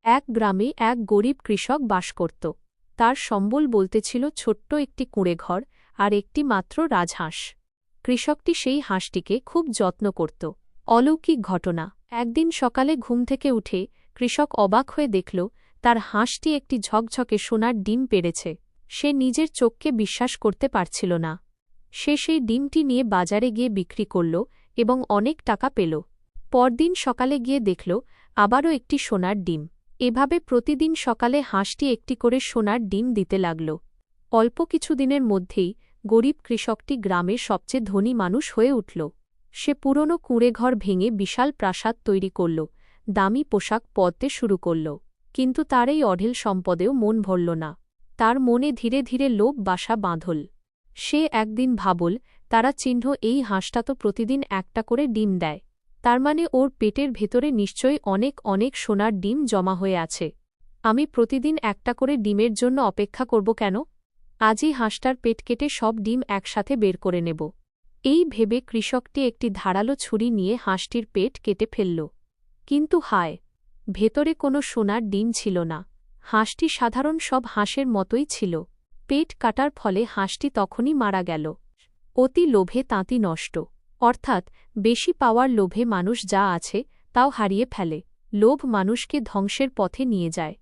এক গ্রামে এক গরিব কৃষক বাস করত। তার সম্বল বলতে ছিল ছোট্ট একটি কুঁড়েঘর আর একটি মাত্র রাজহাঁস। কৃষকটি সেই হাঁসটিকে খুব যত্ন করত। অলৌকিক ঘটনা, একদিন সকালে ঘুম থেকে উঠে কৃষক অবাক হয়ে দেখল তার হাঁসটি একটি ঝকঝকে সোনার ডিম পেড়েছে। সে নিজের চোখকে বিশ্বাস করতে পারছিল না। সে সেই ডিমটি নিয়ে বাজারে গিয়ে বিক্রি করল এবং অনেক টাকা পেল। পরদিন সকালে গিয়ে দেখল আবারও একটি সোনার ডিম। এভাবে প্রতিদিন সকালে হাঁসটি একটি করে সোনার ডিম দিতে লাগল। অল্প কিছুদিনের মধ্যেই গরিব কৃষকটি গ্রামের সবচেয়ে ধনী মানুষ হয়ে উঠল। সে পুরনো কুঁড়েঘর ভেঙে বিশাল প্রাসাদ তৈরি করল, দামি পোশাক পরতে শুরু করল। কিন্তু তার এই অঢেল সম্পদেও মন ভরল না। তার মনে ধীরে ধীরে লোভ বাসা বাঁধল। সে একদিন ভাবল, তারা চিহ্ন এই হাঁসটা তো প্রতিদিন একটা করে ডিম দেয়, তার মানে ওর পেটের ভেতরে নিশ্চয়ই অনেক অনেক সোনার ডিম জমা হয়ে আছে। আমি প্রতিদিন একটা করে ডিমের জন্য অপেক্ষা করব কেন? আজই হাঁসটার পেট কেটে সব ডিম একসাথে বের করে নেব। এই ভেবে কৃষকটি একটি ধারালো ছুরি নিয়ে হাঁসটির পেট কেটে ফেলল। কিন্তু হায়, ভেতরে কোনো সোনার ডিম ছিল না। হাঁসটি সাধারণ সব হাঁসের মতোই ছিল। পেট কাটার ফলে হাঁসটি তখনই মারা গেল। অতি লোভে তাঁতি নষ্ট, অর্থাৎ বেশি পাওয়ার লোভে মানুষ যা আছে তাও হারিয়ে ফেলে। লোভ মানুষকে ধ্বংসের পথে নিয়ে যায়।